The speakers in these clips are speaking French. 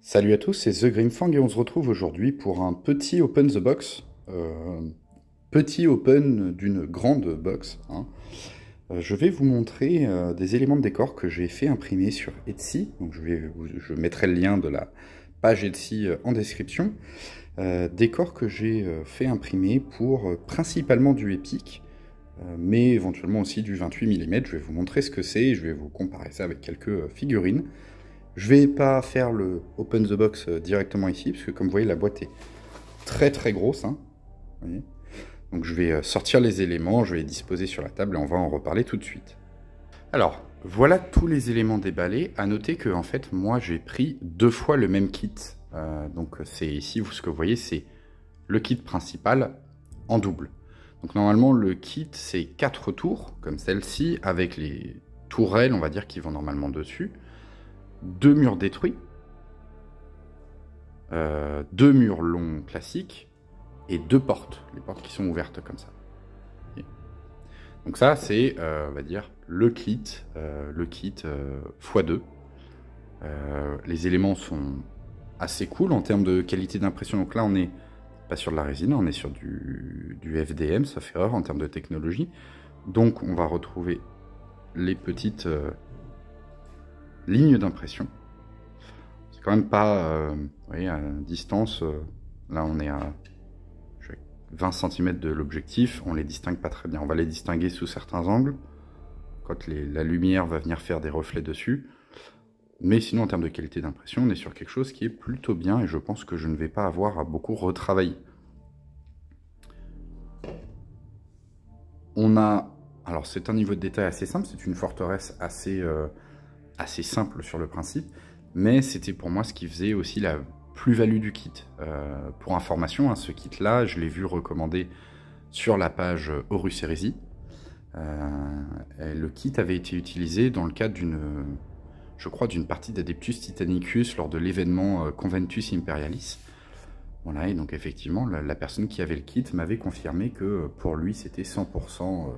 Salut à tous, c'est The Grimfang et on se retrouve aujourd'hui pour un petit Open the Box. Petit open d'une grande box, hein. Je vais vous montrer des éléments de décor que j'ai fait imprimer sur Etsy. Donc je mettrai le lien de la page Etsy en description. Décors que j'ai fait imprimer pour principalement du Epic, mais éventuellement aussi du 28 mm. Je vais vous montrer ce que c'est et je vais vous comparer ça avec quelques figurines. Je vais pas faire le Open the Box directement ici, parce que comme vous voyez, la boîte est très très grosse, hein. Vous voyez. Donc je vais sortir les éléments, je vais les disposer sur la table et on va en reparler tout de suite. Alors, voilà tous les éléments déballés. À noter que en fait, moi j'ai pris 2 fois le même kit. Donc c'est ici, ce que vous voyez, c'est le kit principal en double. Donc normalement, le kit, c'est 4 tours, comme celle-ci, avec les tourelles, on va dire, qui vont normalement dessus. 2 murs détruits, 2 murs longs classiques, et 2 portes, les portes qui sont ouvertes comme ça. Donc ça, c'est, on va dire, le kit x2. Les éléments sont assez cool en termes de qualité d'impression. Donc là, on n'est pas sur de la résine, on est sur du FDM, sauf erreur en termes de technologie. Donc on va retrouver les petites lignes d'impression. C'est quand même pas, vous voyez, à distance, là on est à 20 cm de l'objectif, on les distingue pas très bien. On va les distinguer sous certains angles, quand la lumière va venir faire des reflets dessus. Mais sinon, en termes de qualité d'impression, on est sur quelque chose qui est plutôt bien, et je pense que je ne vais pas avoir à beaucoup retravailler. On a... Alors c'est un niveau de détail assez simple, c'est une forteresse assez simple sur le principe, mais c'était pour moi ce qui faisait aussi la plus-value du kit. Pour information, hein, ce kit-là, je l'ai vu recommandé sur la page Horus Heresy. Le kit avait été utilisé dans le cadre je crois, d'une partie d'Adeptus Titanicus lors de l'événement Conventus Imperialis. Voilà, et donc effectivement, la personne qui avait le kit m'avait confirmé que pour lui, c'était 100%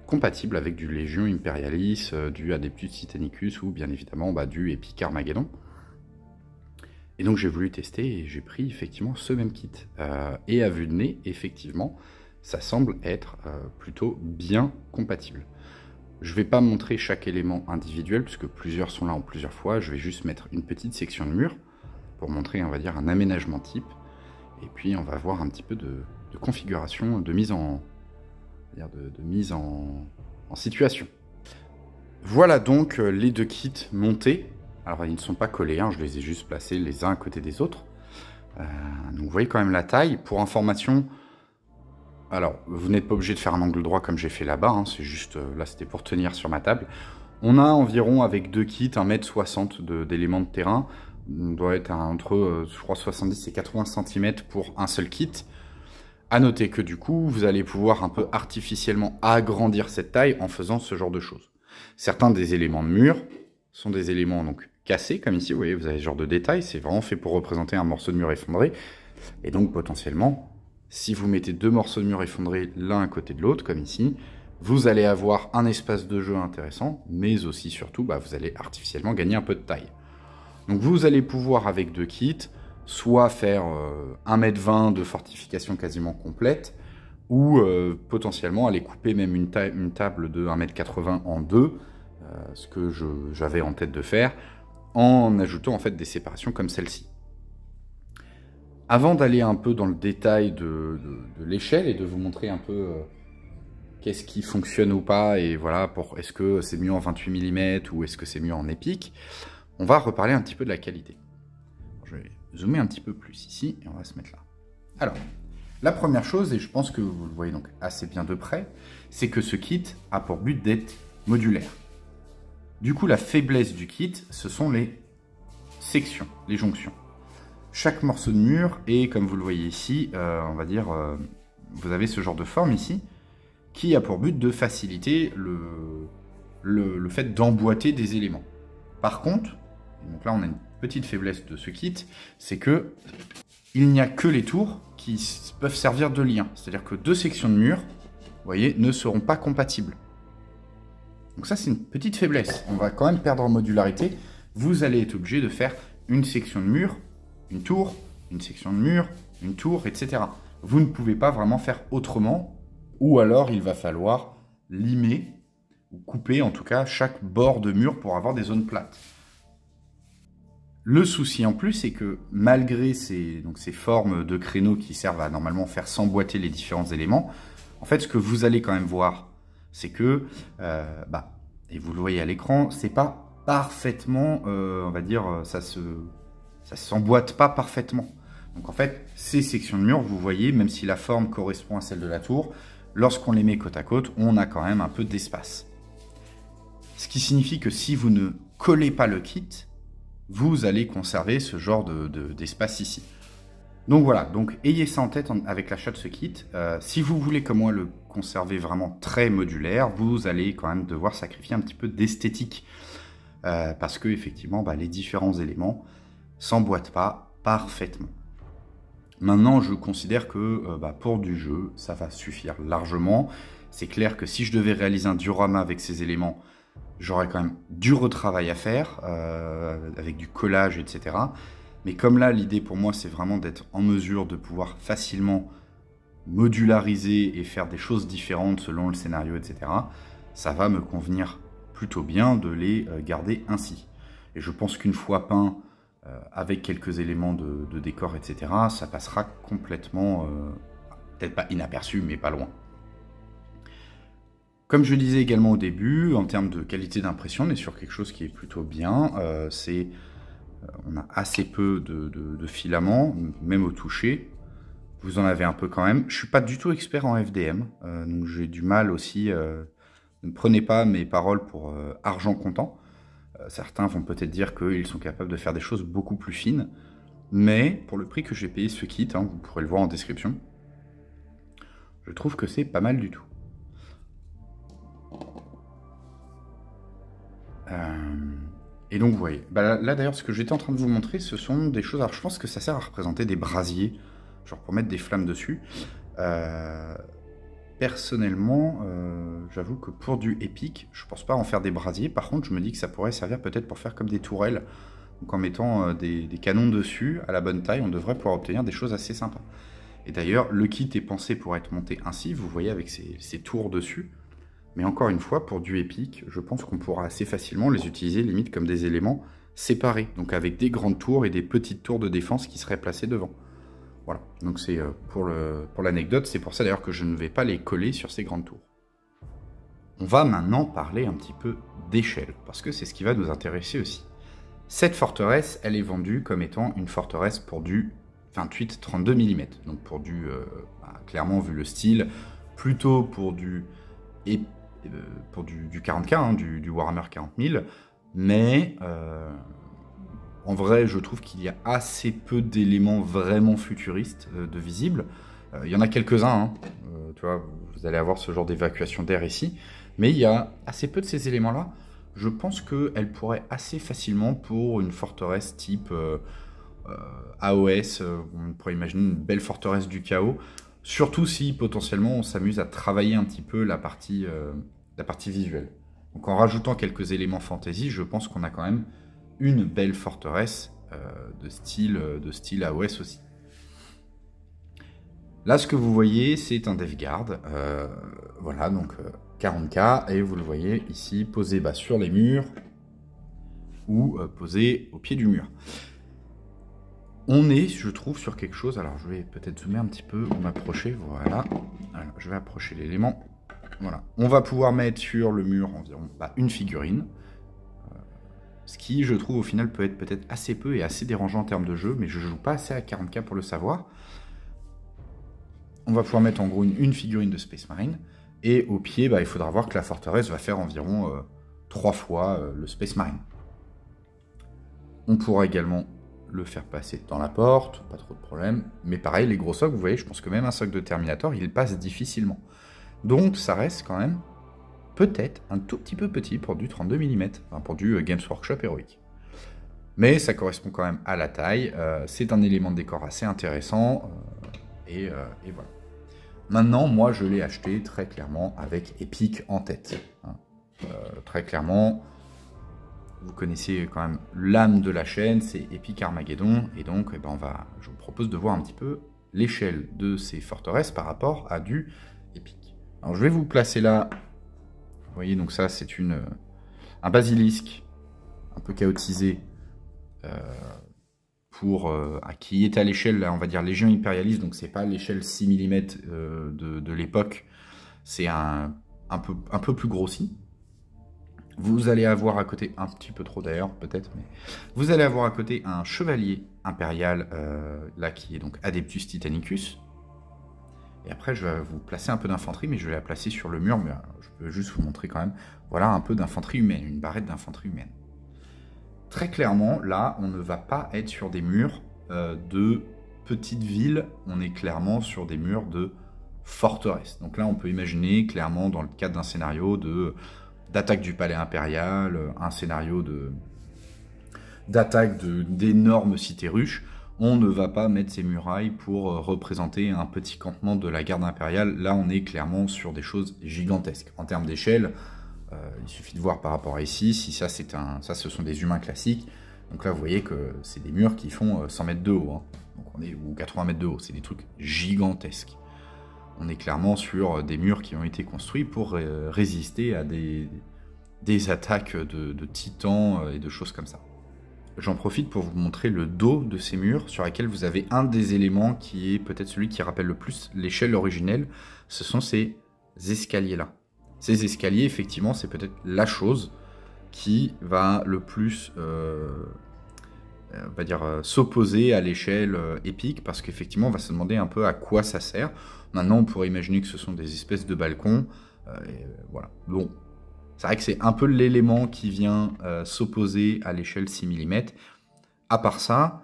compatible avec du Légion Imperialis, du Adeptus Titanicus ou bien évidemment du Epic Armageddon. Et donc j'ai voulu tester et j'ai pris effectivement ce même kit. Et à vue de nez, effectivement, ça semble être plutôt bien compatible. Je ne vais pas montrer chaque élément individuel puisque plusieurs sont là en plusieurs fois. Je vais juste mettre une petite section de mur pour montrer, on va dire, un aménagement type. Et puis on va voir un petit peu de configuration, de mise en situation. Voilà donc les 2 kits montés. Alors ils ne sont pas collés, hein, je les ai juste placés les uns à côté des autres. Donc vous voyez quand même la taille. Pour information, alors vous n'êtes pas obligé de faire un angle droit comme j'ai fait là-bas, hein, c'est juste, là c'était pour tenir sur ma table. On a environ avec 2 kits 1,60 m d'éléments de terrain. On doit être entre je crois 70 et 80 cm pour un seul kit. A noter que du coup, vous allez pouvoir un peu artificiellement agrandir cette taille en faisant ce genre de choses. Certains des éléments de mur sont des éléments donc cassés, comme ici, vous voyez, vous avez ce genre de détail, c'est vraiment fait pour représenter un morceau de mur effondré. Et donc potentiellement, si vous mettez 2 morceaux de mur effondrés l'un à côté de l'autre, comme ici, vous allez avoir un espace de jeu intéressant, mais aussi surtout, vous allez artificiellement gagner un peu de taille. Donc vous allez pouvoir, avec 2 kits, soit faire 1,20 m de fortification quasiment complète, ou potentiellement aller couper même une table de 1,80 m en deux, ce que j'avais en tête de faire, en ajoutant en fait des séparations comme celle-ci. Avant d'aller un peu dans le détail de l'échelle et de vous montrer un peu qu'est-ce qui fonctionne ou pas, et voilà, est-ce que c'est mieux en 28 mm ou est-ce que c'est mieux en épique, on va reparler un petit peu de la qualité. Je vais zoomer un petit peu plus ici et on va se mettre là. Alors, la première chose, et je pense que vous le voyez donc assez bien de près, c'est que ce kit a pour but d'être modulaire. Du coup, la faiblesse du kit, ce sont les sections, les jonctions. Chaque morceau de mur, et comme vous le voyez ici, on va dire, vous avez ce genre de forme ici, qui a pour but de faciliter le fait d'emboîter des éléments. Par contre, donc là on a une petite faiblesse de ce kit, c'est que il n'y a que les tours qui peuvent servir de lien. C'est-à-dire que 2 sections de mur, vous voyez, ne seront pas compatibles. Donc ça, c'est une petite faiblesse. On va quand même perdre en modularité. Vous allez être obligé de faire une section de mur, une tour, une section de mur, une tour, etc. Vous ne pouvez pas vraiment faire autrement, ou alors il va falloir limer, ou couper en tout cas, chaque bord de mur pour avoir des zones plates. Le souci en plus, c'est que malgré ces formes de créneaux qui servent à normalement faire s'emboîter les différents éléments, en fait, ce que vous allez quand même voir, c'est que, et vous le voyez à l'écran, c'est pas parfaitement, on va dire, ça s'emboîte pas parfaitement. Donc en fait, ces sections de mur, vous voyez, même si la forme correspond à celle de la tour, lorsqu'on les met côte à côte, on a quand même un peu d'espace. Ce qui signifie que si vous ne collez pas le kit, vous allez conserver ce genre d'espace ici. Donc voilà, donc ayez ça en tête avec l'achat de ce kit. Si vous voulez comme moi le conserver vraiment très modulaire, vous allez quand même devoir sacrifier un petit peu d'esthétique. Parce que effectivement, les différents éléments s'emboîtent pas parfaitement. Maintenant, je considère que pour du jeu, ça va suffire largement. C'est clair que si je devais réaliser un diorama avec ces éléments, j'aurais quand même du retravail à faire, avec du collage, etc. Mais comme là, l'idée pour moi, c'est vraiment d'être en mesure de pouvoir facilement modulariser et faire des choses différentes selon le scénario, etc. Ça va me convenir plutôt bien de les garder ainsi. Et je pense qu'une fois peint, avec quelques éléments de décor, etc., ça passera complètement, peut-être pas inaperçu, mais pas loin. Comme je disais également au début, en termes de qualité d'impression, on est sur quelque chose qui est plutôt bien. On a assez peu de filaments, même au toucher. Vous en avez un peu quand même. Je ne suis pas du tout expert en FDM, donc j'ai du mal aussi. Ne prenez pas mes paroles pour argent comptant. Certains vont peut-être dire qu'ils sont capables de faire des choses beaucoup plus fines. Mais pour le prix que j'ai payé ce kit, vous pourrez le voir en description, je trouve que c'est pas mal du tout. Et donc vous voyez, là d'ailleurs ce que j'étais en train de vous montrer, ce sont des choses, alors je pense que ça sert à représenter des brasiers, genre pour mettre des flammes dessus. Personnellement, j'avoue que pour du épique, je pense pas en faire des brasiers, par contre je me dis que ça pourrait servir peut-être pour faire comme des tourelles, donc en mettant des canons dessus à la bonne taille, on devrait pouvoir obtenir des choses assez sympas. Et d'ailleurs le kit est pensé pour être monté ainsi, vous voyez avec ces tours dessus. Mais encore une fois, pour du épique, je pense qu'on pourra assez facilement les utiliser limite comme des éléments séparés. Donc avec des grandes tours et des petites tours de défense qui seraient placées devant. Voilà, donc c'est pour l'anecdote, c'est pour ça d'ailleurs que je ne vais pas les coller sur ces grandes tours. On va maintenant parler un petit peu d'échelle, parce que c'est ce qui va nous intéresser aussi. Cette forteresse, elle est vendue comme étant une forteresse pour du 28-32 mm. Donc pour du, clairement vu le style, plutôt pour du 40K, du Warhammer 40 000, mais en vrai, je trouve qu'il y a assez peu d'éléments vraiment futuristes de visibles. Il y en a quelques-uns, tu vois, vous allez avoir ce genre d'évacuation d'air ici, mais il y a assez peu de ces éléments-là. Je pense qu'elle pourrait assez facilement, pour une forteresse type AOS, on pourrait imaginer une belle forteresse du chaos, surtout si potentiellement on s'amuse à travailler un petit peu la partie visuelle. Donc en rajoutant quelques éléments fantasy, je pense qu'on a quand même une belle forteresse de style AOS aussi. Là, ce que vous voyez, c'est un DevGuard. Voilà, donc 40K, et vous le voyez ici, posé sur les murs ou posé au pied du mur. On est, je trouve, sur quelque chose. Alors, je vais peut-être zoomer un petit peu ou m'approcher. Voilà. Alors, je vais approcher l'élément. Voilà. On va pouvoir mettre sur le mur environ une figurine. Ce qui, je trouve, au final, peut être peut-être assez peu et assez dérangeant en termes de jeu, mais je joue pas assez à 40K pour le savoir. On va pouvoir mettre en gros une figurine de Space Marine. Et au pied, il faudra voir que la forteresse va faire environ 3 fois le Space Marine. On pourra également le faire passer dans la porte, pas trop de problème. Mais pareil, les gros socles, vous voyez, je pense que même un socle de Terminator, il passe difficilement. Donc ça reste quand même peut-être un tout petit peu petit pour du 32 mm, enfin pour du Games Workshop héroïque. Mais ça correspond quand même à la taille, c'est un élément de décor assez intéressant, et voilà. Maintenant, moi je l'ai acheté très clairement avec Epic en tête. Très clairement, vous connaissez quand même l'âme de la chaîne, c'est Epic Armageddon, et donc eh ben, je vous propose de voir un petit peu l'échelle de ces forteresses par rapport à du Epic. Alors je vais vous placer là, vous voyez, donc ça c'est un basilisque un peu chaotisé, qui est à l'échelle, on va dire, Légion impérialiste, donc c'est pas l'échelle 6 mm de l'époque, c'est un peu plus grossi. Vous allez avoir à côté, un petit peu trop d'ailleurs, peut-être, mais vous allez avoir à côté un chevalier impérial, là, qui est donc Adeptus Titanicus. Et après, je vais vous placer un peu d'infanterie, mais je vais la placer sur le mur, mais je peux juste vous montrer quand même, voilà, un peu d'infanterie humaine, une barrette d'infanterie humaine. Très clairement, là, on ne va pas être sur des murs de petites villes, on est clairement sur des murs de forteresses. Donc là, on peut imaginer clairement, dans le cadre d'un scénario d'attaque du palais impérial, un scénario d'attaque d'énormes cités ruches, on ne va pas mettre ces murailles pour représenter un petit campement de la garde impériale. Là, on est clairement sur des choses gigantesques. En termes d'échelle, il suffit de voir par rapport à ici, si ça, ce sont des humains classiques. Donc là, vous voyez que c'est des murs qui font 100 mètres de haut, hein. Donc ou 80 mètres de haut, c'est des trucs gigantesques. On est clairement sur des murs qui ont été construits pour résister à des attaques de titans et de choses comme ça. J'en profite pour vous montrer le dos de ces murs, sur lesquels vous avez un des éléments qui est peut-être celui qui rappelle le plus l'échelle originelle. Ce sont ces escaliers-là. Ces escaliers, effectivement, c'est peut-être la chose qui va le plus on va dire, s'opposer à l'échelle épique, parce qu'effectivement, on va se demander un peu à quoi ça sert. Maintenant, on pourrait imaginer que ce sont des espèces de balcons. Voilà. Bon, c'est vrai que c'est un peu l'élément qui vient s'opposer à l'échelle 6 mm. À part ça,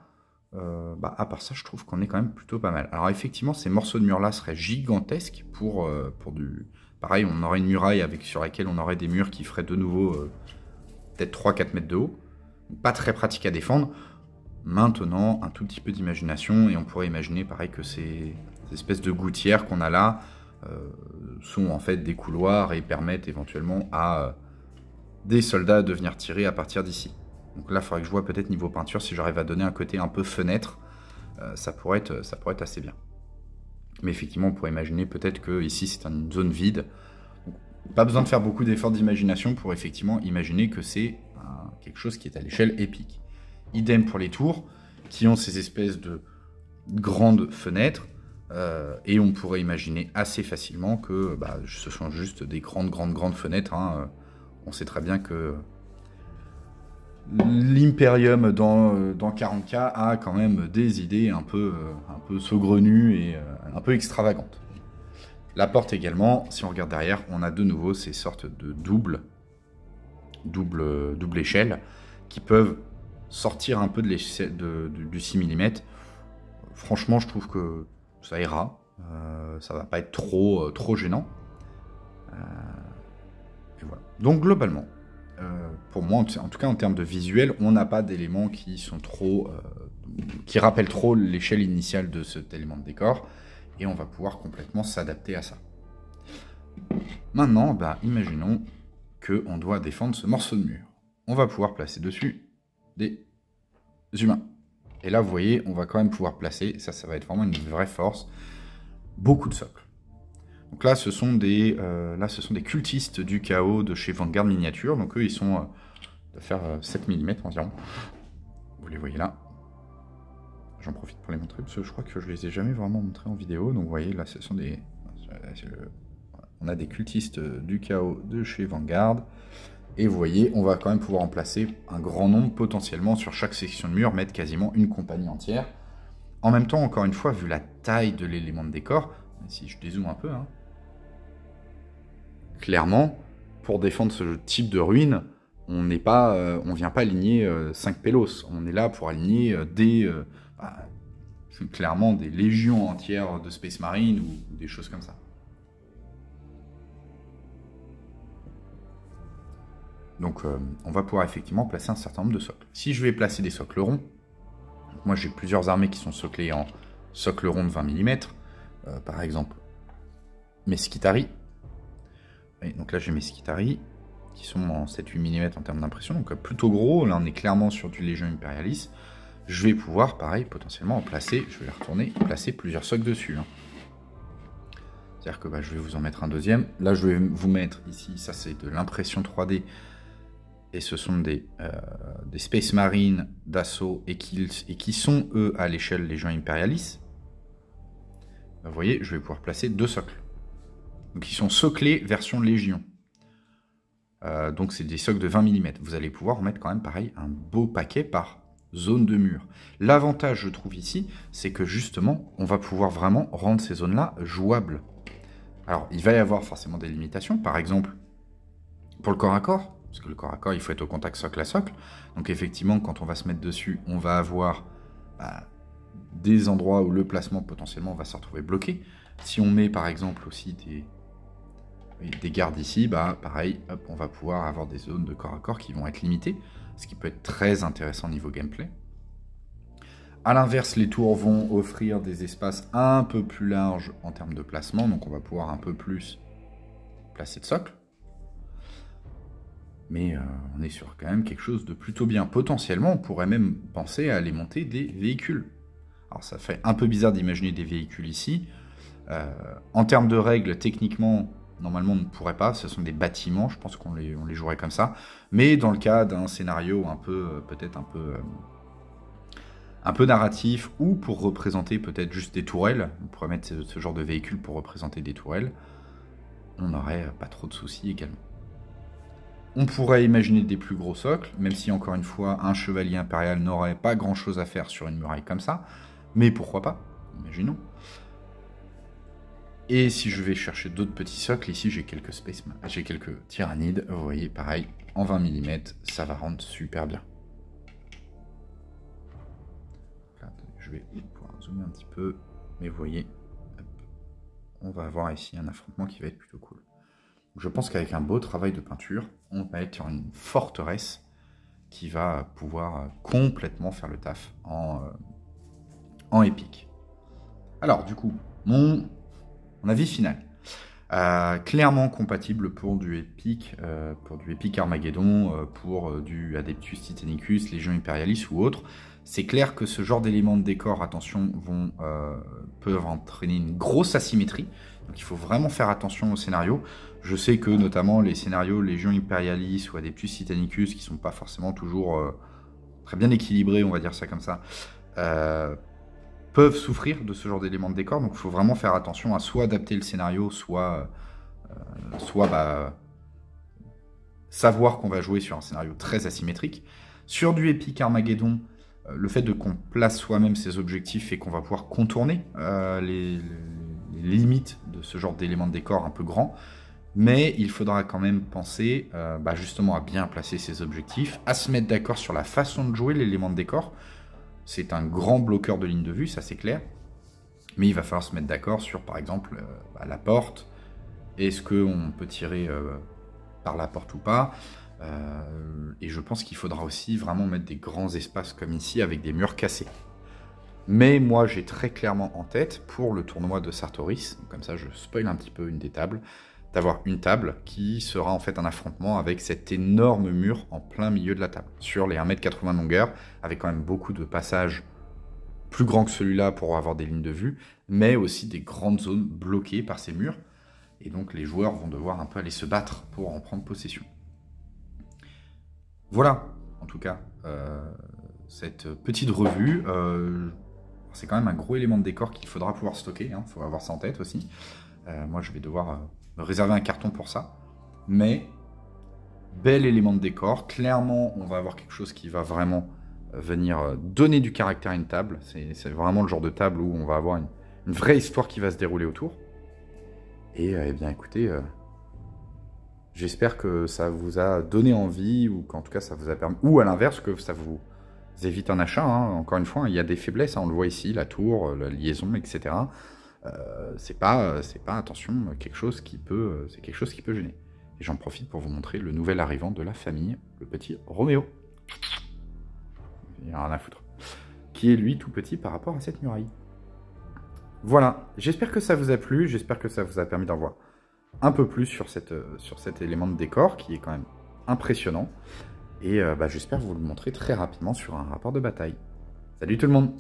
je trouve qu'on est quand même plutôt pas mal. Alors effectivement, ces morceaux de murs-là seraient gigantesques pour du... Pareil, on aurait une muraille sur laquelle on aurait des murs qui feraient de nouveau peut-être 3-4 mètres de haut. Pas très pratique à défendre. Maintenant, un tout petit peu d'imagination, et on pourrait imaginer pareil que ces espèces de gouttières qu'on a là sont en fait des couloirs et permettent éventuellement à des soldats de venir tirer à partir d'ici. Donc là, il faudrait que je vois peut-être niveau peinture si j'arrive à donner un côté un peu fenêtre, ça pourrait être assez bien. Mais effectivement, on pourrait imaginer peut-être que ici c'est une zone vide. Donc, pas besoin de faire beaucoup d'efforts d'imagination pour effectivement imaginer que c'est quelque chose qui est à l'échelle épique. Idem pour les tours, qui ont ces espèces de grandes fenêtres, et on pourrait imaginer assez facilement que ce sont juste des grandes fenêtres, hein. On sait très bien que l'Imperium dans 40K a quand même des idées un peu saugrenues et un peu extravagantes. La porte également, si on regarde derrière, on a de nouveau ces sortes de double échelle qui peuvent sortir un peu de du 6 mm. Franchement, je trouve que ça ira. Ça va pas être trop gênant. Et voilà. Donc globalement, pour moi, en tout cas en termes de visuel, on n'a pas d'éléments qui sont qui rappellent trop l'échelle initiale de cet élément de décor, et on va pouvoir complètement s'adapter à ça. Maintenant, imaginons qu'on doit défendre ce morceau de mur. On va pouvoir placer dessus des humains. Et là, vous voyez, on va quand même pouvoir placer, ça va être vraiment une vraie force, beaucoup de socles. Donc là, ce sont des cultistes du chaos de chez Vanguard Miniature. Donc eux, ils sont de faire 7 mm environ. Vous les voyez là. J'en profite pour les montrer, parce que je crois que je les ai jamais vraiment montrés en vidéo. Donc vous voyez, là, ce sont des... On a des cultistes du chaos de chez Vanguard. Et vous voyez, on va quand même pouvoir en placer un grand nombre, potentiellement, sur chaque section de mur, mettre quasiment une compagnie entière. En même temps, encore une fois, vu la taille de l'élément de décor, si je dézoome un peu, hein, clairement, pour défendre ce type de ruine, on vient pas aligner 5 pélos. On est là pour aligner clairement des légions entières de Space Marine ou des choses comme ça. Donc on va pouvoir effectivement placer un certain nombre de socles. Si je vais placer des socles ronds, moi j'ai plusieurs armées qui sont soclées en socle rond de 20 mm, par exemple mes Skitarii. Donc là j'ai mes Skitarii, qui sont en 7-8 mm en termes d'impression, donc plutôt gros. Là, on est clairement sur du Légion Imperialis. Je vais pouvoir, pareil, potentiellement en placer, je vais retourner, placer plusieurs socles dessus. Hein. C'est-à-dire que je vais vous en mettre un deuxième. Là, je vais vous mettre ici, ça c'est de l'impression 3D, et ce sont des Space Marines d'assaut et qui sont, eux, à l'échelle Légion Imperialis. Vous voyez, je vais pouvoir placer 2 socles. Donc, ils sont soclés version Légion. Donc, c'est des socles de 20 mm. Vous allez pouvoir en mettre quand même, pareil, un beau paquet par zone de mur. L'avantage, je trouve, ici, c'est que, justement, on va pouvoir vraiment rendre ces zones-là jouables. Alors, il va y avoir forcément des limitations. Par exemple, pour le corps à corps, parce que le corps à corps, il faut être au contact socle à socle. Donc, effectivement, quand on va se mettre dessus, on va avoir des endroits où le placement, potentiellement, va se retrouver bloqué. Si on met, par exemple, aussi des gardes ici, pareil, hop, on va pouvoir avoir des zones de corps à corps qui vont être limitées, ce qui peut être très intéressant niveau gameplay. A l'inverse, les tours vont offrir des espaces un peu plus larges en termes de placement, donc on va pouvoir un peu plus placer de socle. Mais on est sur quand même quelque chose de plutôt bien. Potentiellement, on pourrait même penser à aller monter des véhicules. Alors ça fait un peu bizarre d'imaginer des véhicules ici. En termes de règles, techniquement, normalement on ne pourrait pas, ce sont des bâtiments, je pense qu'on les jouerait comme ça. Mais dans le cas d'un scénario un peu, peut-être un peu narratif, ou pour représenter peut-être juste des tourelles, on pourrait mettre ce genre de véhicule pour représenter des tourelles, on n'aurait pas trop de soucis également. On pourrait imaginer des plus gros socles, même si encore une fois, un chevalier impérial n'aurait pas grand-chose à faire sur une muraille comme ça, mais pourquoi pas, imaginons. Et si je vais chercher d'autres petits socles, ici j'ai quelques tyrannides, vous voyez, pareil, en 20 mm, ça va rendre super bien. Là, je vais pouvoir zoomer un petit peu, mais vous voyez, hop, on va avoir ici un affrontement qui va être plutôt cool. Je pense qu'avec un beau travail de peinture, on va être sur une forteresse qui va pouvoir complètement faire le taf en épique. Alors, du coup, mon avis final. Clairement compatible pour du épique Armageddon, pour du Adeptus Titanicus, Légion Imperialis ou autre. C'est clair que ce genre d'éléments de décor, attention, peuvent entraîner une grosse asymétrie. Donc il faut vraiment faire attention au scénario. Je sais que notamment les scénarios Légion Imperialis ou Adeptus Titanicus, qui ne sont pas forcément toujours très bien équilibrés, on va dire ça comme ça, peuvent souffrir de ce genre d'éléments de décor. Donc il faut vraiment faire attention à soit adapter le scénario, soit savoir qu'on va jouer sur un scénario très asymétrique. Sur du Epic Armageddon, le fait qu'on place soi-même ses objectifs et qu'on va pouvoir contourner les limites de ce genre d'éléments de décor un peu grands, mais il faudra quand même penser justement à bien placer ses objectifs, à se mettre d'accord sur la façon de jouer l'élément de décor. C'est un grand bloqueur de ligne de vue, ça c'est clair, mais il va falloir se mettre d'accord sur, par exemple, la porte. Est-ce qu'on peut tirer par la porte ou pas? Et je pense qu'il faudra aussi vraiment mettre des grands espaces comme ici avec des murs cassés. Mais moi j'ai très clairement en tête pour le tournoi de Sartoris, comme ça je spoil un petit peu une des tables, d'avoir une table qui sera en fait un affrontement avec cet énorme mur en plein milieu de la table, sur les 1,80 m de longueur, avec quand même beaucoup de passages plus grands que celui-là pour avoir des lignes de vue, mais aussi des grandes zones bloquées par ces murs, et donc les joueurs vont devoir un peu aller se battre pour en prendre possession. Voilà, en tout cas, cette petite revue. C'est quand même un gros élément de décor qu'il faudra pouvoir stocker, il faut avoir ça en tête aussi. Moi, je vais devoir me réserver un carton pour ça. Mais, bel élément de décor. Clairement, on va avoir quelque chose qui va vraiment venir donner du caractère à une table. C'est vraiment le genre de table où on va avoir une vraie histoire qui va se dérouler autour. Et eh bien, écoutez, j'espère que ça vous a donné envie, ou qu'en tout cas, ça vous a permis... Ou à l'inverse, que ça vous évite un achat. Encore une fois, il y a des faiblesses, on le voit ici, la tour, la liaison, etc. C'est pas attention, quelque chose qui peut gêner. Et j'en profite pour vous montrer le nouvel arrivant de la famille, le petit Roméo. Il n'y a rien à foutre. Qui est lui tout petit par rapport à cette muraille. Voilà, j'espère que ça vous a plu, j'espère que ça vous a permis d'en voir un peu plus sur cet élément de décor qui est quand même impressionnant. Et j'espère vous le montrer très rapidement sur un rapport de bataille. Salut tout le monde!